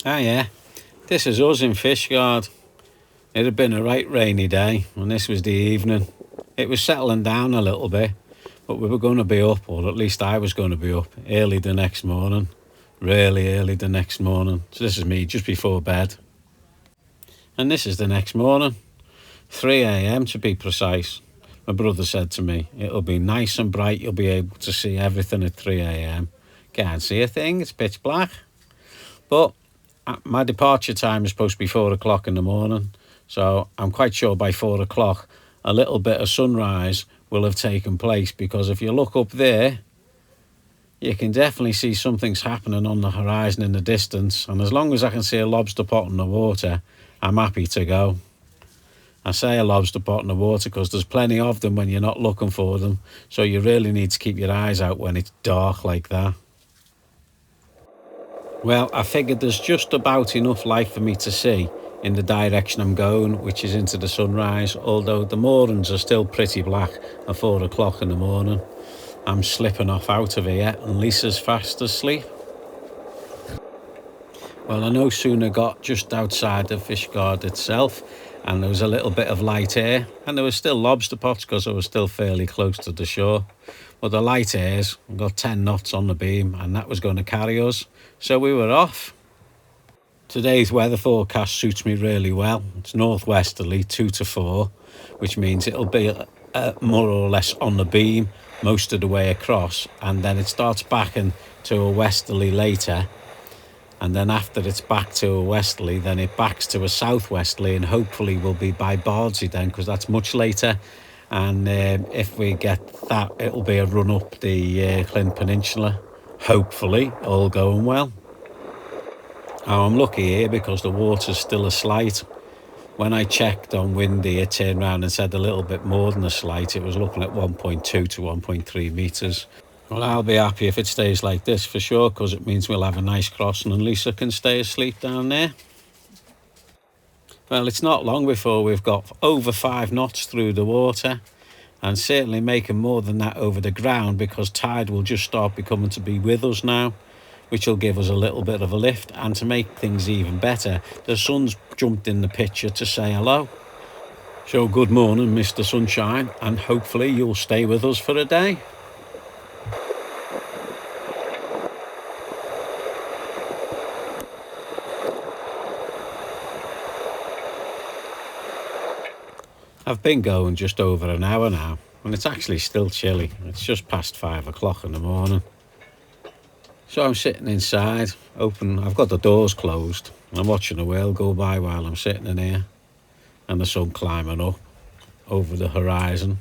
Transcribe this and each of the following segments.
Ah yeah, this is us in Fishguard. It had been a right rainy day and this was the evening. It was settling down a little bit, but we were going to be up, or at least I was going to be up, early the next morning. Really early the next morning. So this is me just before bed. And this is the next morning, 3 a.m. to be precise. My brother said to me, it'll be nice and bright, you'll be able to see everything at 3 a.m. Can't see a thing, it's pitch black. But my departure time is supposed to be 4 o'clock in the morning, so I'm quite sure by 4 o'clock a little bit of sunrise will have taken place, because if you look up there, you can definitely see something's happening on the horizon in the distance, and as long as I can see a lobster pot in the water, I'm happy to go. I say a lobster pot in the water because there's plenty of them when you're not looking for them, so you really need to keep your eyes out when it's dark like that. Well, I figured there's just about enough light for me to see in the direction I'm going, which is into the sunrise, although the moorings are still pretty black at 4 o'clock in the morning. I'm slipping off out of here and Lisa's fast asleep. Well, I no sooner got just outside the Fishguard itself and there was a little bit of light air, and there was still lobster pots because I was still fairly close to the shore. But the light airs, we got 10 knots on the beam and that was going to carry us. So we were off. Today's weather forecast suits me really well. It's northwesterly 2 to 4, which means it'll be more or less on the beam most of the way across, and then it starts backing to a westerly later, and then after it's back to a westerly, then it backs to a southwesterly, and hopefully we'll be by Bardsey then, because that's much later. And if we get that, it'll be a run up the Clint Peninsula, hopefully, all going well. Now, I'm lucky here because the water's still a slight. When I checked on Windy, it turned around and said a little bit more than a slight. It was looking at 1.2 to 1.3 metres. Well, I'll be happy if it stays like this for sure, because it means we'll have a nice crossing and Lisa can stay asleep down there. Well, it's not long before we've got over 5 knots through the water, and certainly making more than that over the ground, because tide will just start becoming to be with us now, which will give us a little bit of a lift. And to make things even better, the sun's jumped in the picture to say hello. So good morning, Mr. Sunshine, and hopefully you'll stay with us for a day. I've been going just over an hour now, and it's actually still chilly. It's just past 5 o'clock in the morning. So I'm sitting inside, open. I've got the doors closed. I'm watching the whale go by while I'm sitting in here, and the sun climbing up over the horizon.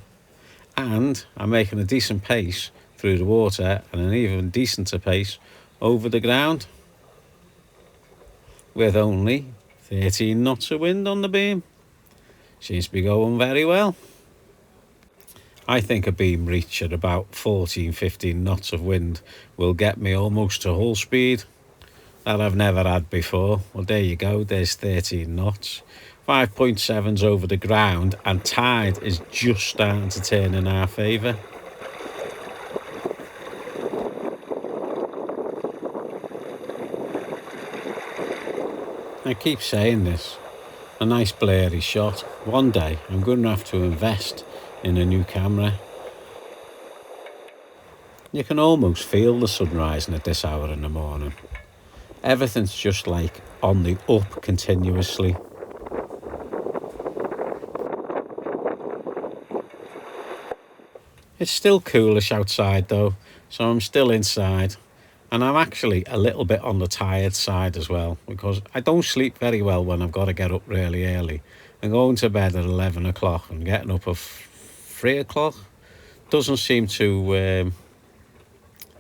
And I'm making a decent pace through the water, and an even decenter pace over the ground, with only 13 knots of wind on the beam. Seems to be going very well. I think a beam reach at about 14-15 knots of wind will get me almost to hull speed. That I've never had before. Well, there you go, there's 13 knots. 5.7's over the ground, and tide is just starting to turn in our favour. I keep saying this, a nice blurry shot. One day I'm going to have to invest in a new camera. You can almost feel the sun rising at this hour in the morning. Everything's just like on the up continuously. It's still coolish outside though, so I'm still inside. And I'm actually a little bit on the tired side as well, because I don't sleep very well when I've got to get up really early. And going to bed at 11 o'clock and getting up at 3 o'clock doesn't seem to...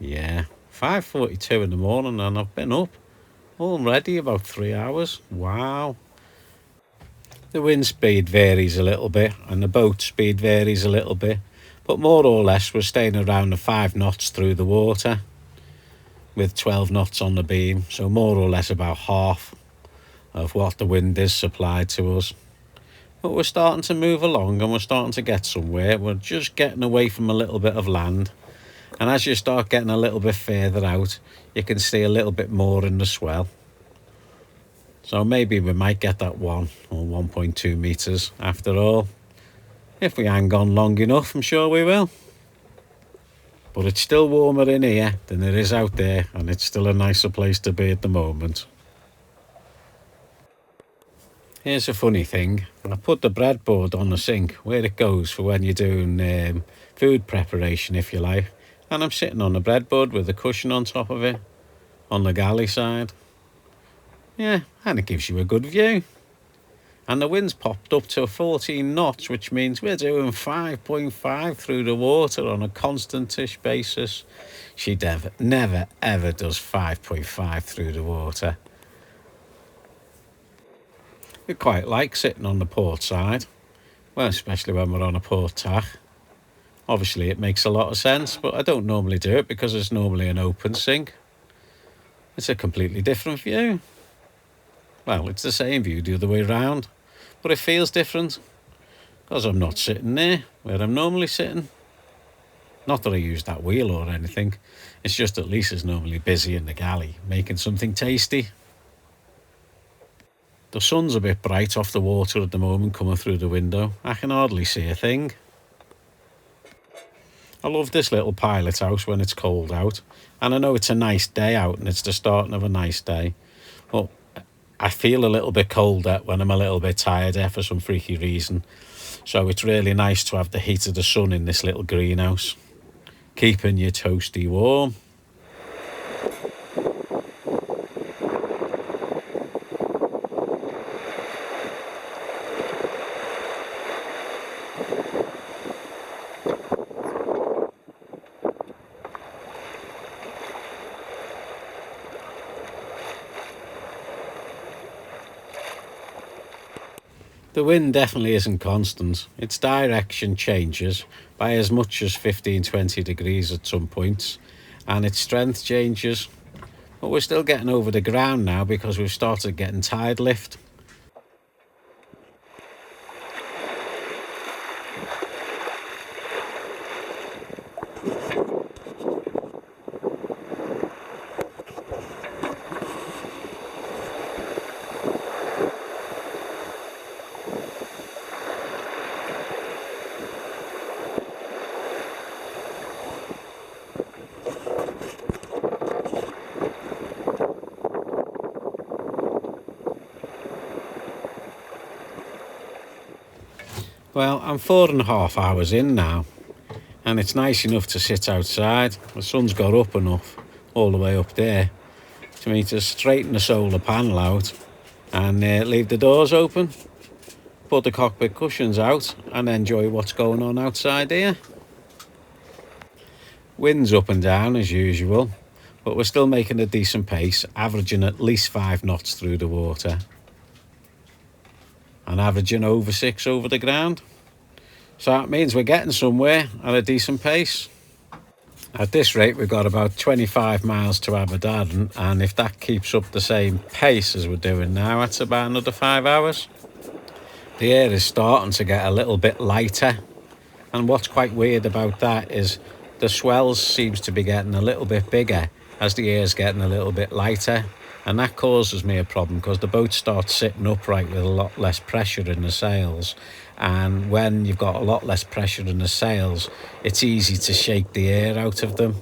5:42 in the morning, and I've been up already about 3 hours. Wow. The wind speed varies a little bit, and the boat speed varies a little bit. But more or less, we're staying around the 5 knots through the water, with 12 knots on the beam, so more or less about half of what the wind is supplied to us. But we're starting to move along and we're starting to get somewhere. We're just getting away from a little bit of land, and as you start getting a little bit further out, you can see a little bit more in the swell. So maybe we might get that 1 or 1.2 metres after all. If we hang on long enough, I'm sure we will. But it's still warmer in here than it is out there, and it's still a nicer place to be at the moment. Here's a funny thing. I put the breadboard on the sink where it goes for when you're doing food preparation, if you like. And I'm sitting on the breadboard with a cushion on top of it, on the galley side. Yeah, and it gives you a good view. And the wind's popped up to 14 knots, which means we're doing 5.5 through the water on a constant-ish basis. She never ever does 5.5 through the water. We quite like sitting on the port side, well, especially when we're on a port tack. Obviously it makes a lot of sense, but I don't normally do it because it's normally an open sink. It's a completely different view. Well, it's the same view the other way around, but it feels different because I'm not sitting there where I'm normally sitting. Not that I use that wheel or anything, it's just that Lisa's normally busy in the galley making something tasty. The sun's a bit bright off the water at the moment coming through the window. I can hardly see a thing. I love this little pilot house when it's cold out, and I know it's a nice day out and it's the starting of a nice day, but I feel a little bit colder when I'm a little bit tired for some freaky reason. So it's really nice to have the heat of the sun in this little greenhouse, keeping you toasty warm. The wind definitely isn't constant. Its direction changes by as much as 15-20 degrees at some points, and its strength changes. But we're still getting over the ground now because we've started getting tide lift. Well, I'm 4.5 hours in now, and it's nice enough to sit outside. The sun's got up enough, all the way up there, for me to straighten the solar panel out and leave the doors open, put the cockpit cushions out and enjoy what's going on outside here. Wind's up and down as usual, but we're still making a decent pace, averaging at least 5 knots through the water. And averaging over 6 over the ground. So that means we're getting somewhere at a decent pace. At this rate, we've got about 25 miles to Abersoch, and if that keeps up the same pace as we're doing now, that's about another 5 hours. The air is starting to get a little bit lighter, and what's quite weird about that is the swells seems to be getting a little bit bigger as the air's getting a little bit lighter. And that causes me a problem because the boat starts sitting upright with a lot less pressure in the sails. And when you've got a lot less pressure in the sails, it's easy to shake the air out of them.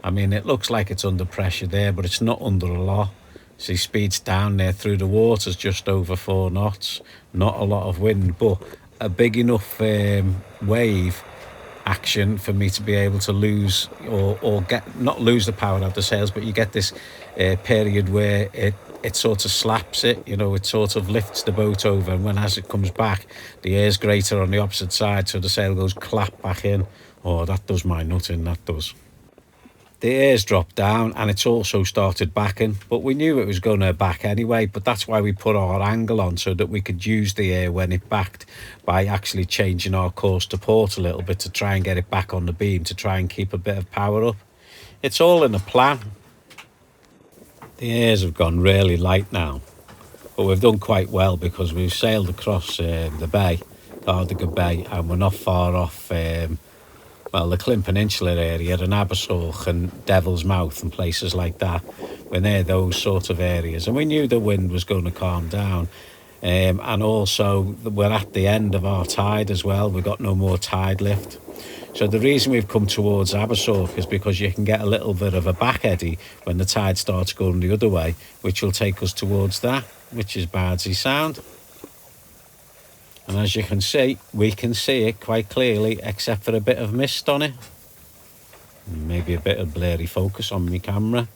I mean, it looks like it's under pressure there, but it's not under a lot. See, speed's down there through the water's just over 4 knots. Not a lot of wind, but a big enough wave action for me to be able to lose or get not lose the power of the sails, but you get this period where it sort of slaps it, you know, it sort of lifts the boat over, and when as it comes back the air's greater on the opposite side, so the sail goes clap back in. Oh, that does my nutting, that does. The air's dropped down and it's also started backing, but we knew it was going to back anyway, but that's why we put our angle on, so that we could use the air when it backed by actually changing our course to port a little bit to try and get it back on the beam, to try and keep a bit of power up. It's all in a plan. The airs have gone really light now, but we've done quite well because we've sailed across the bay, Cardigan Bay, and we're not far off well, the Clint Peninsula area and Abersoch and Devil's Mouth and places like that. We're near those sort of areas, and we knew the wind was going to calm down. And also, we're at the end of our tide as well. We've got no more tide lift. So the reason we've come towards Abersoch is because you can get a little bit of a back eddy when the tide starts going the other way, which will take us towards that, which is Bardsey Sound. And as you can see, we can see it quite clearly, except for a bit of mist on it. Maybe a bit of blurry focus on my camera.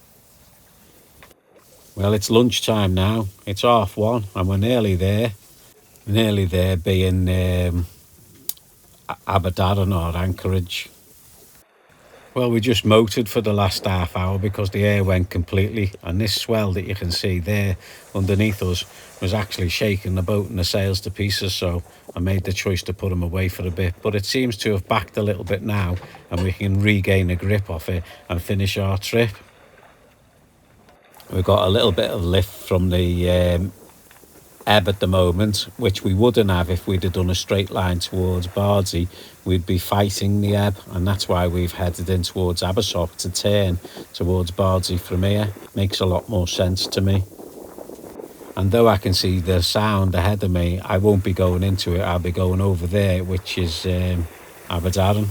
Well, it's lunchtime now. It's 1:30 and we're nearly there. Nearly there being Abersoch or Anchorage. Well, we just motored for the last half hour because the air went completely, and this swell that you can see there underneath us was actually shaking the boat and the sails to pieces, so I made the choice to put them away for a bit. But it seems to have backed a little bit now, and we can regain a grip off it and finish our trip. We've got a little bit of lift from the ebb at the moment, which we wouldn't have if we'd have done a straight line towards Bardsey. We'd be fighting the ebb, and that's why we've headed in towards Abersoch to turn towards Bardsey from here. Makes a lot more sense to me. And though I can see the sound ahead of me, I won't be going into it. I'll be going over there, which is Abersoch.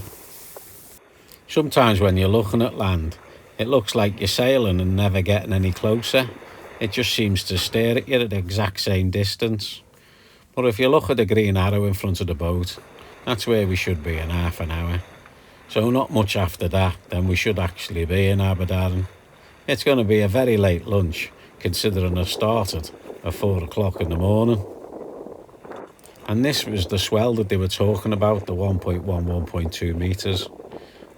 Sometimes when you're looking at land, it looks like you're sailing and never getting any closer. It just seems to stare at you at the exact same distance. But if you look at the green arrow in front of the boat, that's where we should be in half an hour. So not much after that, then we should actually be in Abersoch. It's going to be a very late lunch, considering I started at 4 o'clock in the morning. And this was the swell that they were talking about, the 1.1, 1.2 metres.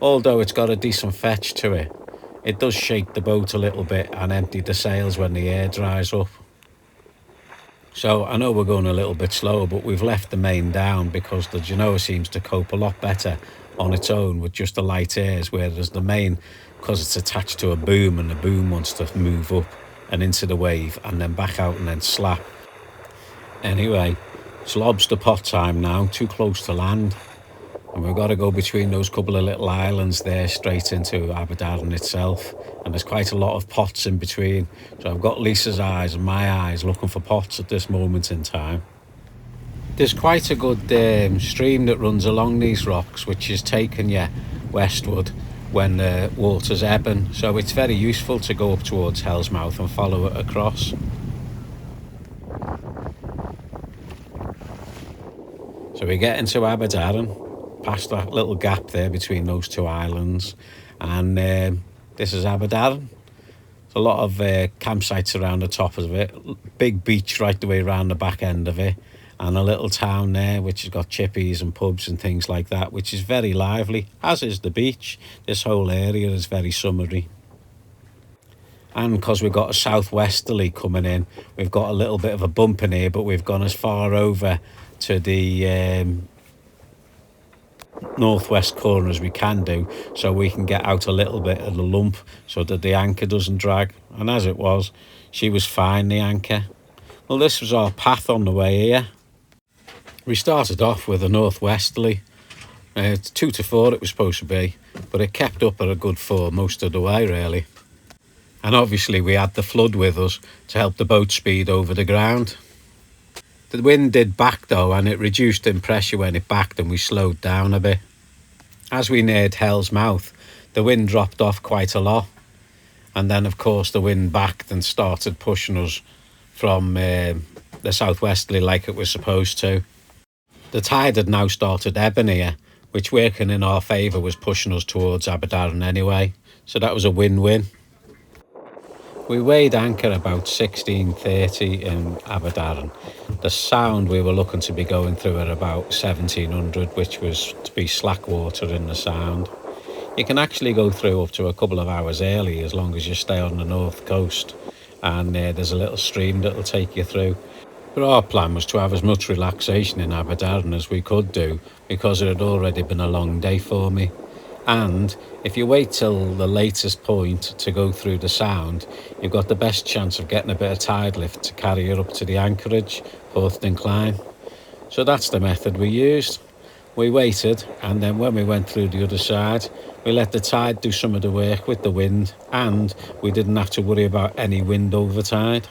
Although it's got a decent fetch to it, it does shake the boat a little bit and empty the sails when the air dries up. So I know we're going a little bit slower, but we've left the main down because the Genoa seems to cope a lot better on its own with just the light airs, whereas the main, because it's attached to a boom and the boom wants to move up and into the wave and then back out and then slap. Anyway, it's lobster pot time now, too close to land. And we've got to go between those couple of little islands there straight into Abersoch itself. And there's quite a lot of pots in between. So I've got Lisa's eyes and my eyes looking for pots at this moment in time. There's quite a good stream that runs along these rocks, which is taking you westward when the water's ebbing. So it's very useful to go up towards Hell's Mouth and follow it across. So we get into Abersoch, past that little gap there between those two islands, and this is Abersoch. There's a lot of campsites around the top of it, big beach right the way around the back end of it, and a little town there which has got chippies and pubs and things like that, which is very lively, as is the beach. This whole area is very summery. And because we've got a southwesterly coming in, we've got a little bit of a bump in here, but we've gone as far over to the northwest corner as we can do, so we can get out a little bit of the lump so that the anchor doesn't drag. And as it was, she was fine, the anchor. Well, this was our path on the way here. We started off with a northwesterly. It's 2 to 4 it was supposed to be, but it kept up at a good 4 most of the way really. And obviously we had the flood with us to help the boat speed over the ground. The wind did back though, and it reduced in pressure when it backed and we slowed down a bit. As we neared Hell's Mouth, the wind dropped off quite a lot. And then of course the wind backed and started pushing us from the southwesterly like it was supposed to. The tide had now started ebbing here, which working in our favour was pushing us towards Abersoch anyway. So that was a win-win. We weighed anchor about 16:30 in Abersoch. The sound we were looking to be going through at about 1700, which was to be slack water in the sound. You can actually go through up to a couple of hours early as long as you stay on the north coast, and there's a little stream that'll take you through. But our plan was to have as much relaxation in Abersoch as we could do, because it had already been a long day for me. And if you wait till the latest point to go through the sound, you've got the best chance of getting a bit of tide lift to carry you up to the anchorage, Porth Dinllaen. So that's the method we used. We waited, and then when we went through the other side, we let the tide do some of the work with the wind, and we didn't have to worry about any wind over tide.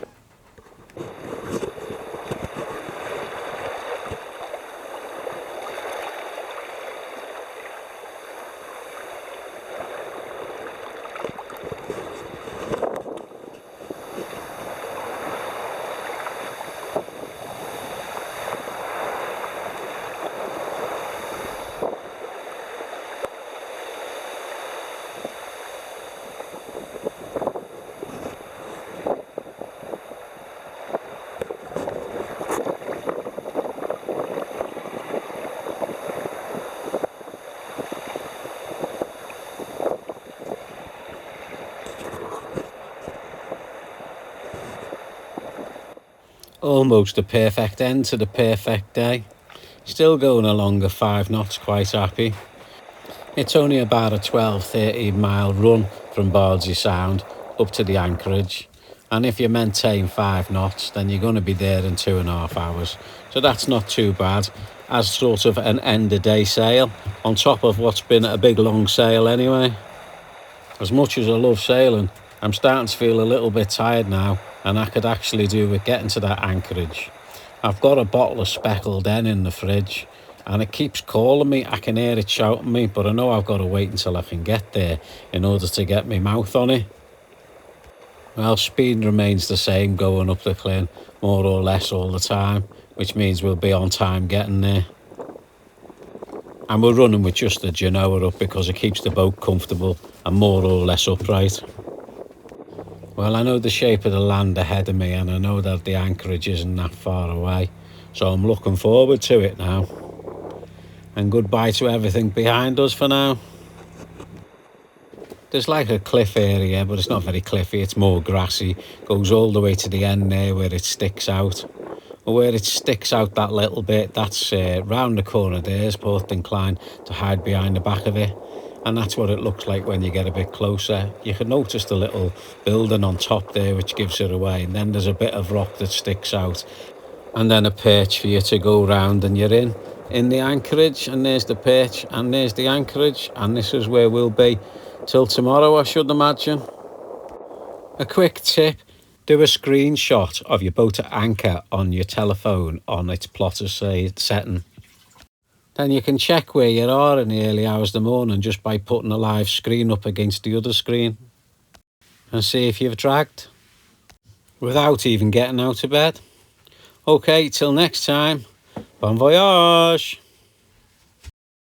Almost a perfect end to the perfect day. Still going along at 5 knots, quite happy. It's only about a 12-13 mile run from Bardsey Sound up to the anchorage, and if you maintain 5 knots then you're going to be there in 2.5 hours, so that's not too bad as sort of an end of day sail on top of what's been a big long sail anyway. As much as I love sailing, I'm starting to feel a little bit tired now, and I could actually do with getting to that anchorage. I've got a bottle of speckled hen in the fridge, and it keeps calling me. I can hear it shouting me, but I know I've got to wait until I can get there in order to get my mouth on it. Well, speed remains the same going up the Clyn, more or less all the time, which means we'll be on time getting there. And we're running with just the genoa up because it keeps the boat comfortable and more or less upright. Well, I know the shape of the land ahead of me, and I know that the anchorage isn't that far away, so I'm looking forward to it now. And goodbye to everything behind us for now. There's like a cliff area, but it's not very cliffy, it's more grassy. Goes all the way to the end there where it sticks out. Where it sticks out that little bit, that's round the corner there's Porth Dinllaen to hide behind the back of it. And that's what it looks like when you get a bit closer. You can notice the little building on top there which gives it away, and then there's a bit of rock that sticks out, and then a perch for you to go round, and you're in the anchorage, and there's the perch and there's the anchorage, and this is where we'll be till tomorrow, I should imagine. A quick tip: do a screenshot of your boat at anchor on your telephone on its plotter setting. Then you can check where you are in the early hours of the morning just by putting a live screen up against the other screen and see if you've dragged without even getting out of bed. Okay, till next time, bon voyage!